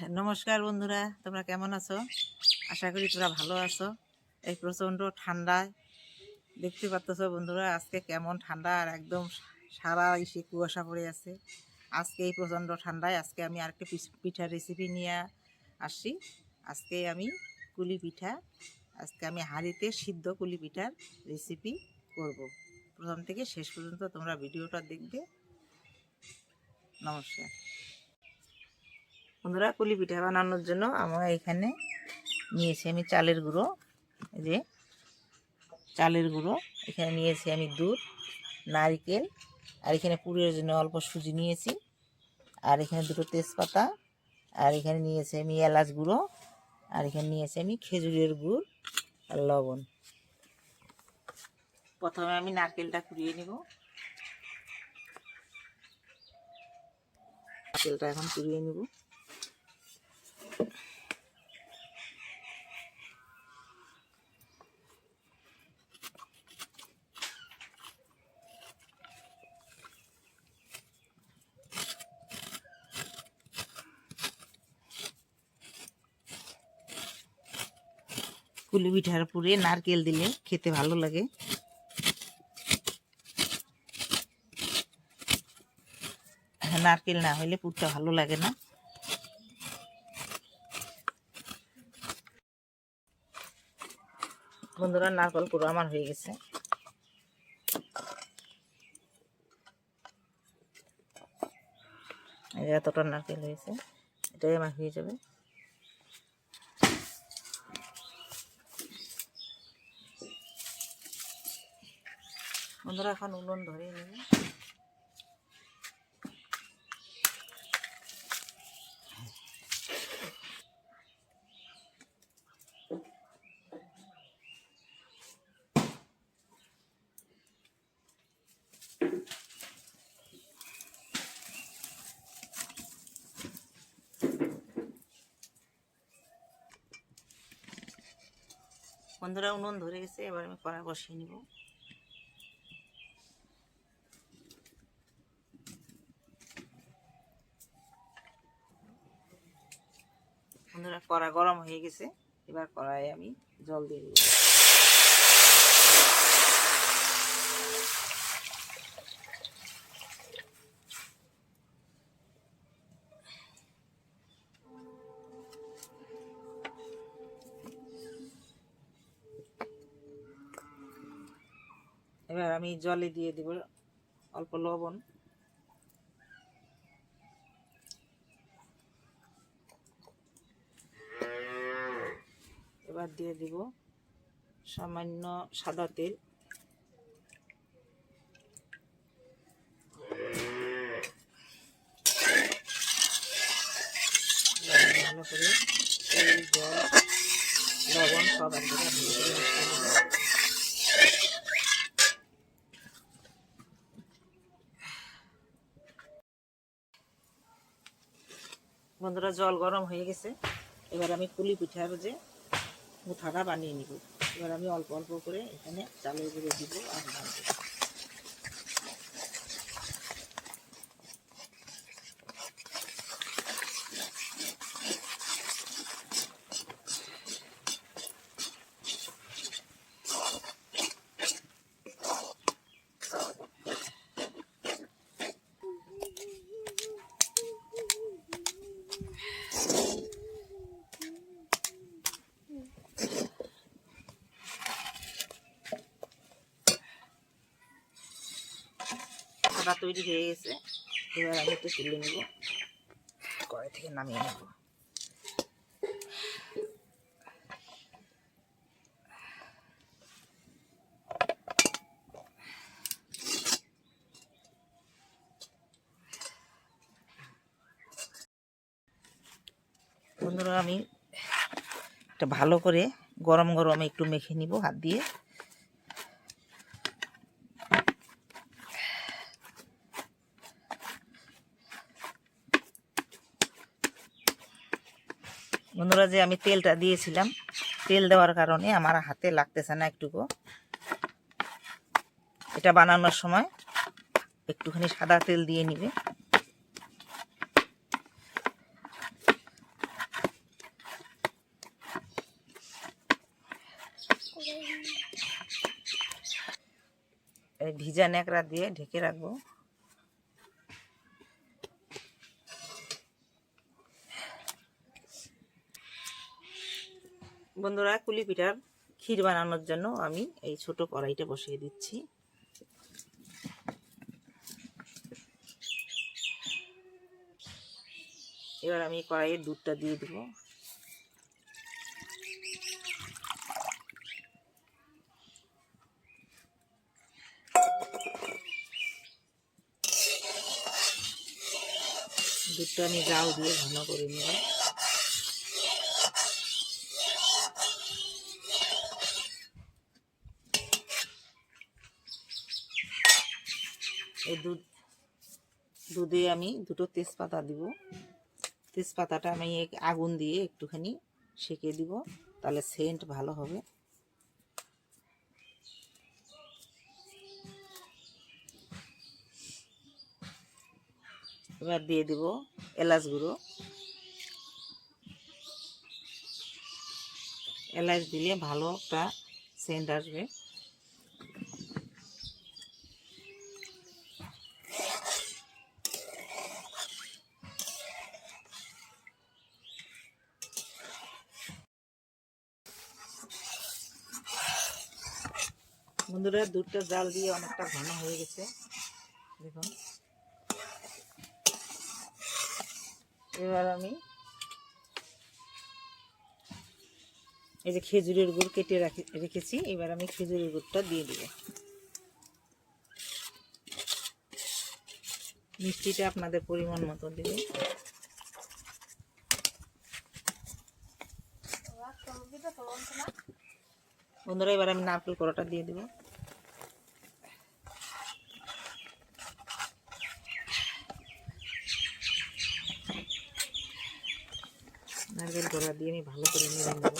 নমস্কার বন্ধুরা, তোমরা কেমন আছো? আশা করি তোমরা ভালো আছো। এই প্রচণ্ড ঠান্ডায় দেখতে পাচ্ছো বন্ধুরা, আজকে কেমন ঠান্ডা, আর একদম সারা ইসে কুয়াশা পড়ে আছে। আজকে এই প্রচণ্ড ঠান্ডায় আজকে আমি আরেকটা পিঠার রেসিপি নিয়ে আসছি। আজকে আমি কুলি পিঠা, আজকে আমি হাঁড়িতে সিদ্ধ কুলি পিঠার রেসিপি করব। প্রথম থেকে শেষ পর্যন্ত তোমরা ভিডিওটা দেখবে। নমস্কার বন্ধুরা, কুলি পিঠা বানানোর জন্য আমরা এখানে নিয়েছি আমি চালের গুঁড়ো। এই যে চালের গুঁড়ো, এখানে নিয়েছি আমি দুধ, নারকেল, আর এখানে পুরের জন্য অল্প সুজি নিয়েছি, আর এখানে দুটো তেজপাতা, আর এখানে নিয়েছি আমি এলাচ গুঁড়ো, আর এখানে নিয়েছি আমি খেজুরের গুড় আর লবণ। প্রথমে আমি নারকেলটা কুড়িয়ে নেব। নারকেলটা এখন কুড়িয়ে নেব। কুলি পিঠার পুরে নারকেল দিলে খেতে ভালো লাগে। নারকেল না হলে পুরটা ভালো লাগে না। বন্ধুরা, নারকেল পুরো আমার হয়ে গেছে। এতটা নারকেল হয়েছে, এটাই আমার হয়ে যাবে। বন্ধুরা, এখন উনুন ধরিয়ে নেব। বন্ধুরা, উনুন ধরে গেছে, এবার আমি কড়াই বসিয়ে নিব। বন্ধুরা, কড়া গরম হয়ে গেছে, এবার কড়াইয়ে আমি জল দিয়ে দেব। এবার আমি জলে দিয়ে দেব অল্প লবণ, এবার দিয়ে দেব সামান্য সাদা তেল, ভালো করে তেল, জল, লবণ সব একসাথে ভালো করে মিশিয়ে নেব। বন্ধুরা, জল গরম হয়ে গেছে, এবার আমি পুলি পিঠার যে মুঠাটা বানিয়ে নিব। এবার আমি অল্প অল্প করে এখানে চালের গুঁড়ো দিব আর নাড়ব। আটা তৈরি হয়ে গেছে, এবার আমি একটু তুলে নেব, কড়াই থেকে নামিয়ে নেব। বন্ধুরা, আমি একটা ভালো করে গরম গরম একটু মেখে নিব হাত দিয়ে। বন্ধুরা, যে আমি তেলটা দিয়েছিলাম, তেল দেওয়ার কারণে আমার হাতে লাগতেছে না একটুকু। এটা বানানোর সময় একটুখানি সাদা তেল দিয়ে নিবে। এই ভিজা ন্যাকড়া দিয়ে ঢেকে রাখবো। বন্ধুরা, কুলি পিঠার ক্ষীর বানানোর জন্য আমি এই ছোট কড়াইটা বসিয়ে দিচ্ছি। এবার আমি কড়াইয়ে দুধটা দিয়ে দিব। দুধটা আমি জাল দিয়ে ঘন করে নেব। এই দুধে আমি দুটো তেজপাতা দিব। তেজপাতাটা আমি আগুন দিয়ে একটুখানি সেঁকে দিব, তাহলে সেন্ট ভালো হবে। এবার দিয়ে দিব এলাচ গুঁড়ো। এলাচ দিলে ভালো একটা সেন্ট আসবে। বন্ধুরা, দুধটা জাল দিয়ে অনেকটা ঘন হয়ে গেছে, দেখুন। এবার আমি এই যে খেজুরের গুড় কেটে রেখেছি, এবার আমি খেজুরের গুড়টা দিয়ে দিব। মিষ্টিটা আপনাদের পরিমাণ মতো দেবে। বন্ধুরা, এবার আমি নারকেল কোড়াটা দিয়ে দিব। নারকেল কোড়া দিয়ে আমি ভালো করে নেড়ে নেব।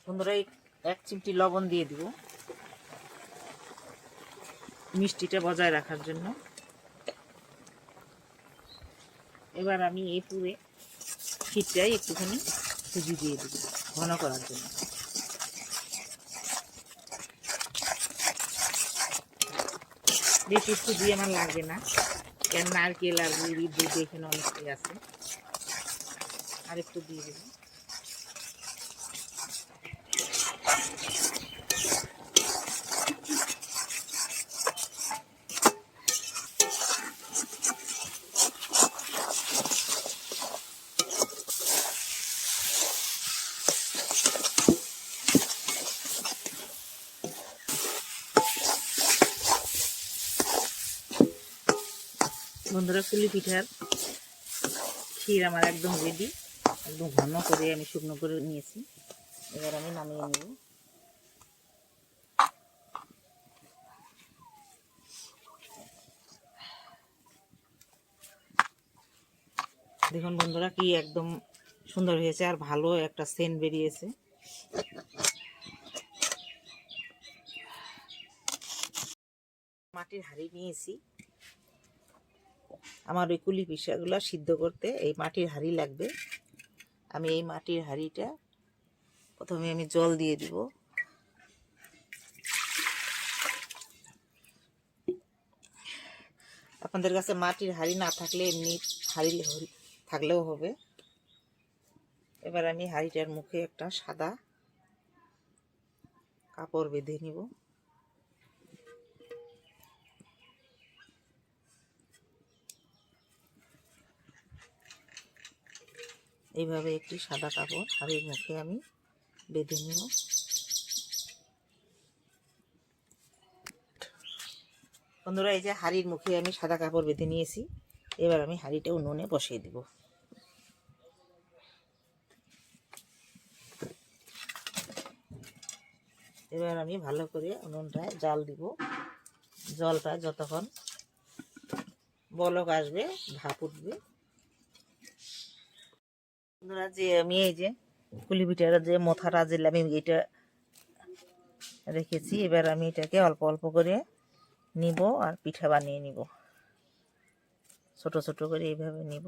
বন্ধুরা, 1 চিমটি লবণ দিয়ে দিব মিষ্টিটা বজায় রাখার জন্য। এবার আমি এই পুরে ক্ষীরটাই একটুখানি সুজি দিয়ে দিব ঘন করার জন্য। বেশি সুজি আমার লাগবে না, কেন নারকেল আর গুড়ি দুধ এখানে অনেকটাই আছে। আর একটু দিয়ে দেব। বন্ধুরা, কুলি পিঠার ক্ষীর আমার একদম রেডি। একদম ঘন করে আমি শুকনো করে নিয়েছি। এবার আমি নামিয়ে নেব। দেখুন বন্ধুরা, কি একদম সুন্দর হয়েছে, আর ভালো একটা সেন্ট বেরিয়েছে। মাটির হাঁড়ি নিয়েছি। আমার ওই কুলি পিঠাগুলো সিদ্ধ করতে এই মাটির হাঁড়ি লাগবে। আমি এই মাটির হাঁড়িটা প্রথমে আমি জল দিয়ে দিব। আপনাদের কাছে মাটির হাঁড়ি না থাকলে এমনি হাঁড়ি থাকলেও হবে। এবার আমি হাঁড়িটার মুখে একটা সাদা কাপড় বেঁধে নিব। এইভাবে একটি সাদা কাপড় হাঁড়ির মুখে আমি বেঁধে নিব। বন্ধুরা, এই যে হাঁড়ির মুখে আমি সাদা কাপড় বেঁধে নিয়েছি। এবার আমি হাঁড়িটা উনুনে বসিয়ে দিব। এবার আমি ভালো করে উনুনটায় জাল দিব। জলটা যতক্ষণ বলক আসবে, ভাপ উঠবে। বন্ধুরা, যে আমি এই যে কুলি পিঠার যে মোথাটা যে আমি এটা রেখেছি। এবার আমি এটাকে অল্প অল্প করে নিব আর পিঠা বানিয়ে নিব। ছোট ছোট করে এইভাবে নিব।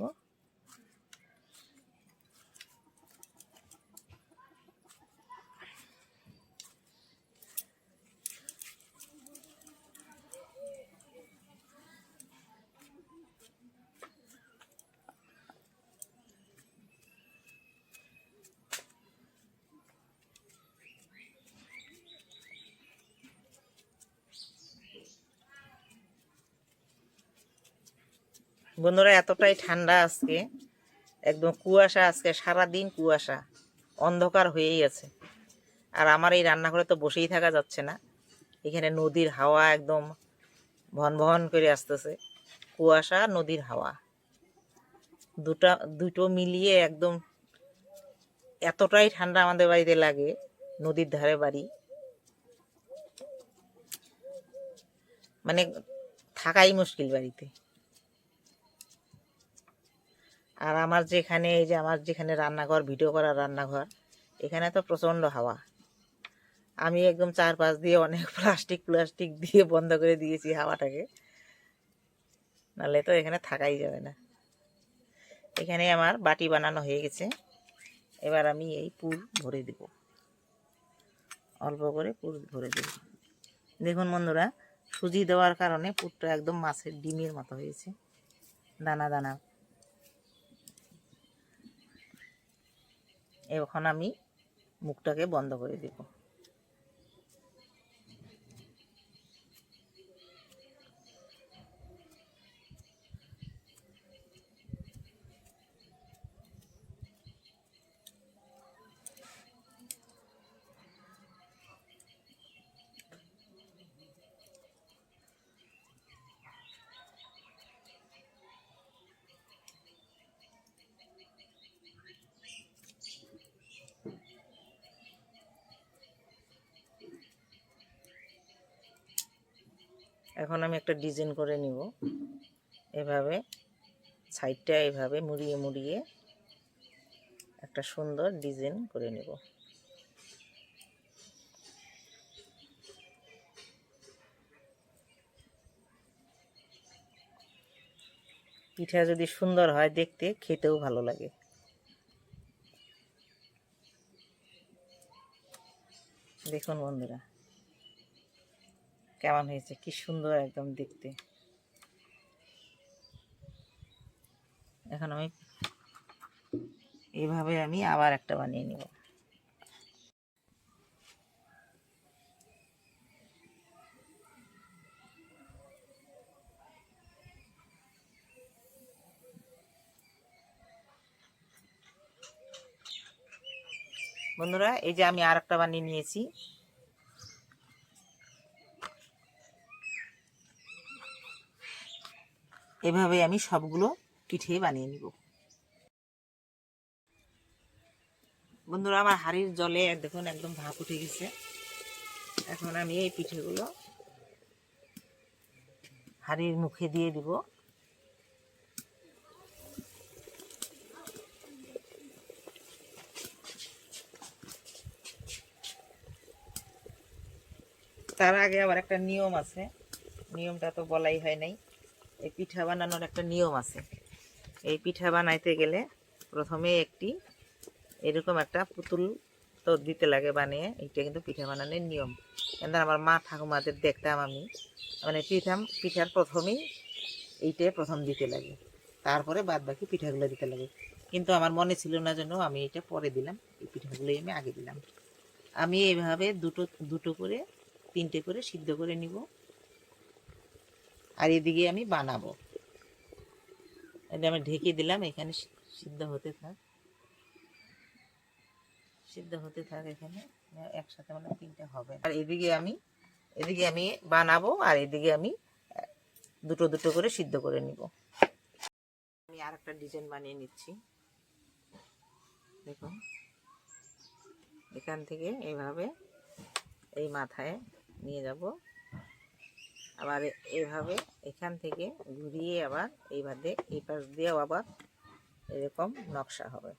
বন্ধুরা, এতটাই ঠান্ডা আজকে, একদম কুয়াশা, আজকে সারাদিন কুয়াশা, অন্ধকার হয়েই আছে। আর আমার এই রান্নাঘরে তো বসেই থাকা যাচ্ছে না, এখানে নদীর হাওয়া একদম ভন ভন করে আসতেছে, কুয়াশা নদীর হাওয়া দুটো মিলিয়ে একদম এতটাই ঠান্ডা আমাদের বাড়িতে লাগে। নদীর ধারে বাড়ি, মানে থাকাই মুশকিল বাড়িতে। আর আমার যেখানে, এই যে আমার যেখানে রান্নাঘর, ভিডিও করার রান্নাঘর, এখানে তো প্রচণ্ড হাওয়া। আমি একদম চারপাশ দিয়ে অনেক প্লাস্টিক দিয়ে বন্ধ করে দিয়েছি হাওয়াটাকে, নাহলে তো এখানে থাকাই যাবে না। এখানে আমার বাটি বানানো হয়ে গেছে। এবার আমি এই পুর ভরে দেব, অল্প করে পুর ভরে দেব। দেখুন বন্ধুরা, সুজি দেওয়ার কারণে পুরটা একদম মাছের ডিমের মতো হয়েছে, দানা দানা। এখন আমি মুখটাকে বন্ধ করে দেব। এখন আমি একটা ডিজাইন করে নিব, এভাবে সাইডটা এভাবে মুড়িয়ে মুড়িয়ে একটা সুন্দর ডিজাইন করে নেব। পিঠা যদি সুন্দর হয় দেখতে, খেতেও ভালো লাগে। দেখুন বন্ধুরা, কেমন হয়েছে, কি সুন্দর একদম দেখতে। এখন আমি এইভাবে আমি আবার একটা বানিয়ে নিব। বন্ধুরা, এই যে আমি আর একটা বানিয়ে নিয়েছি। এভাবে আমি সবগুলো পিঠে বানিয়ে নিব। বন্ধুরা, আমার হাঁড়ির জলে দেখুন একদম ভাপ উঠে গেছে। এখন আমি এই পিঠেগুলো হাঁড়ির মুখে দিয়ে দিব। তার আগে আবার একটা নিয়ম আছে, নিয়মটা তো বলাই হয় নাই। এই পিঠা বানানোর একটা নিয়ম আছে। এই পিঠা বানাইতে গেলে প্রথমে একটি এরকম একটা পুতুল তো দিতে লাগে বানিয়ে। এইটা কিন্তু পিঠা বানানোর নিয়ম। কিন্তু আমার মা ঠাকুমাদের দেখতাম আমি, মানে পিঠার প্রথমেই এইটাই প্রথম দিতে লাগে, তারপরে বাদ বাকি পিঠাগুলো দিতে লাগে। কিন্তু আমার মনে ছিল না জন্য আমি এটা পরে দিলাম, এই পিঠাগুলোই আমি আগে দিলাম। আমি এইভাবে দুটো দুটো করে তিনটে করে সিদ্ধ করে নিব, আর এদিকে আমি বানাবো। এটা আমি ঢেকে দিলাম, এখানে সিদ্ধ হতে থাক, সিদ্ধ হতে থাক এখানে। একসাথে মানে তিনটে হবে। আর এদিকে আমি বানাবো, আর এদিকে আমি দুটো দুটো করে সিদ্ধ করে নিব। আমি আর একটা ডিজাইন বানিয়ে নিচ্ছি। দেখুন, এখান থেকে এইভাবে এই মাথায় নিয়ে যাব, আবার এইভাবে এখান থেকে ঘুরিয়ে আবার এইভাবে এই পাশ দিয়েও আবার এরকম নকশা হবে।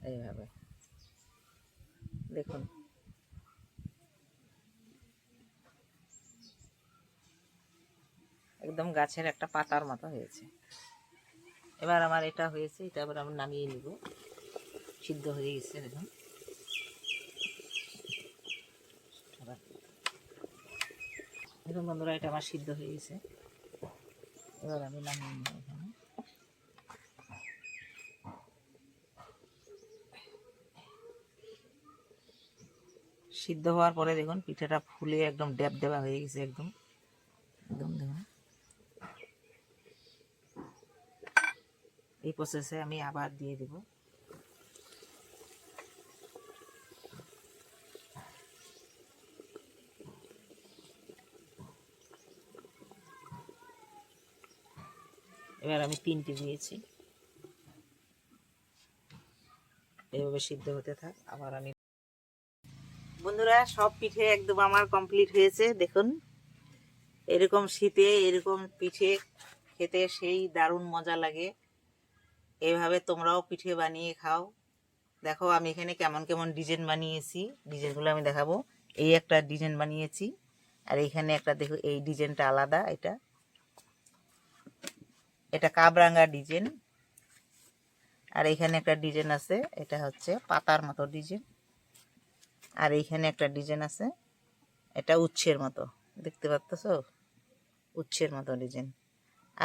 এইভাবে দেখুন, একদম গাছের একটা পাতার মতো হয়েছে। এবার আমার এটা হয়েছে, এটা আবার আমি নামিয়ে নিব। সিদ্ধ হয়ে গেছে দেখুন। দেখুন বন্ধুরা, এটা আমার সিদ্ধ হয়ে গেছে। এবার আমি নামিয়ে নিব। এখানে সিদ্ধ হওয়ার পরে দেখুন পিঠাটা ফুলে একদম ড্যাব দেওয়া হয়ে গেছে। একদম একদম দেখুন, এই প্রসেসে আমি আবার দিয়ে দেব। এবার আমি 3টে দিয়েছি, এইভাবে সিদ্ধ হতে থাক। আবার আমি বন্ধুরা, সব পিঠে একদম আমার কমপ্লিট হয়েছে। দেখুন, এরকম শীতে এরকম পিঠে খেতে সেই দারুণ মজা লাগে। এইভাবে তোমরাও পিঠে বানিয়ে খাও। দেখো আমি এখানে কেমন কেমন ডিজাইন বানিয়েছি, ডিজাইনগুলো আমি দেখাবো। এই একটা ডিজাইন বানিয়েছি, আর এইখানে একটা দেখো, এই ডিজাইনটা আলাদা। এটা কাবরাঙ্গা ডিজাইন। আর এইখানে একটা ডিজাইন আছে, এটা হচ্ছে পাতার মতো ডিজাইন। আর এইখানে একটা ডিজাইন আছে, এটা উচ্ছের মতো, দেখতে পাচ্ছ, উচ্ছের মতো ডিজাইন।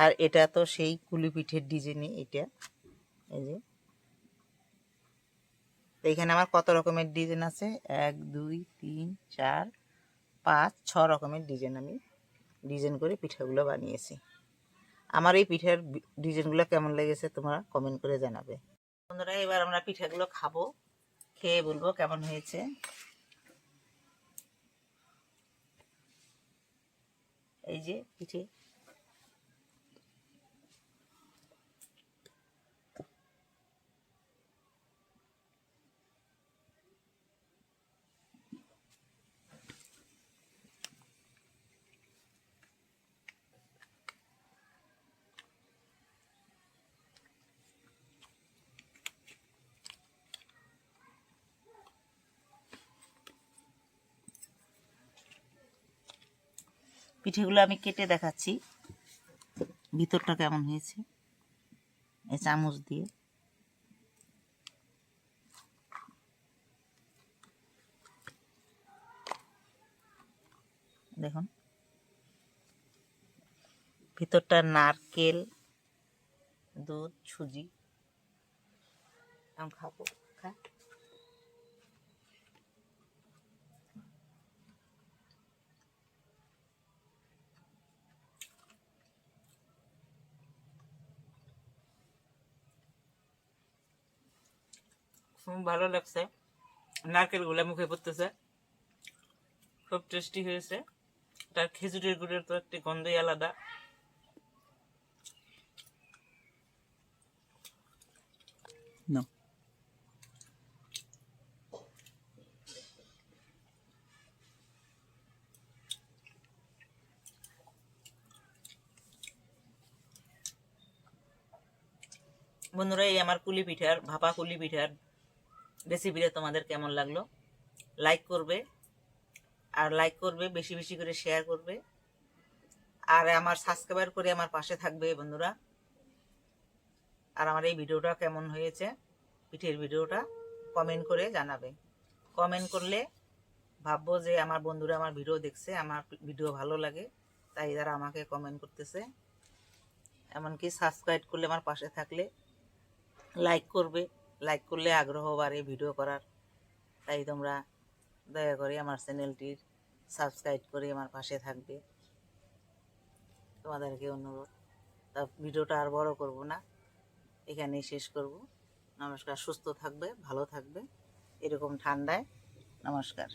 আর এটা তো সেই কুলি পিঠের ডিজাইনই এটা। এই যে এইখানে আমার কত রকমের ডিজাইন আছে, 1 2 3 4 5 6 রকমের ডিজাইন আমি ডিজাইন করে পিঠাগুলো বানিয়েছি। আমার এই পিঠার ডিজাইনগুলো কেমন লেগেছে তোমরা কমেন্ট করে জানাবে। বন্ধুরা, এবার আমরা পিঠাগুলো খাবো, খেয়ে বলবো কেমন হয়েছে। এই যে পিঠে, পিঠেগুলো আমি কেটে দেখাচ্ছি ভিতরটা কেমন হয়েছে এই চামচ দিয়ে। দেখুন, ভিতরটা নারকেল, দুধ, সুজি। আমি খাবো, খা। খুব ভালো লাগছে, নারকেলগুলো মুখে পড়তেছে, খুব টেস্টি হয়েছে। তার খেজুরের গুড়ের তো একটি গন্ধই আলাদা। No. বন্ধুরা, এই আমার কুলি পিঠার, ভাপা কুলি পিঠার রেসিপিটা তোমাদের কেমন লাগলো লাইক করবে, আর লাইক করবে, বেশি বেশি করে শেয়ার করবে, আর আমার সাবস্ক্রাইব করে আমার পাশে থাকবে বন্ধুরা। আর আমার এই ভিডিওটা কেমন হয়েছে, পিঠের ভিডিওটা কমেন্ট করে জানাবে। কমেন্ট করলে ভাববো যে আমার বন্ধুরা আমার ভিডিও দেখছে, আমার ভিডিও ভালো লাগে, তাই তারা আমাকে কমেন্ট করতেছে। এমনকি সাবস্ক্রাইব করলে আমার পাশে থাকলে লাইক করবে, লাইক করলে আগ্রহ বাড়ে ভিডিও করার। তাই তোমরা দয়া করে আমার চ্যানেলটির সাবস্ক্রাইব করে আমার পাশে থাকবে, তোমাদেরকে অনুরোধ। তা ভিডিওটা আর বড় করব না, এখানেই শেষ করব। নমস্কার, সুস্থ থাকবে, ভালো থাকবে এরকম ঠান্ডায়। নমস্কার।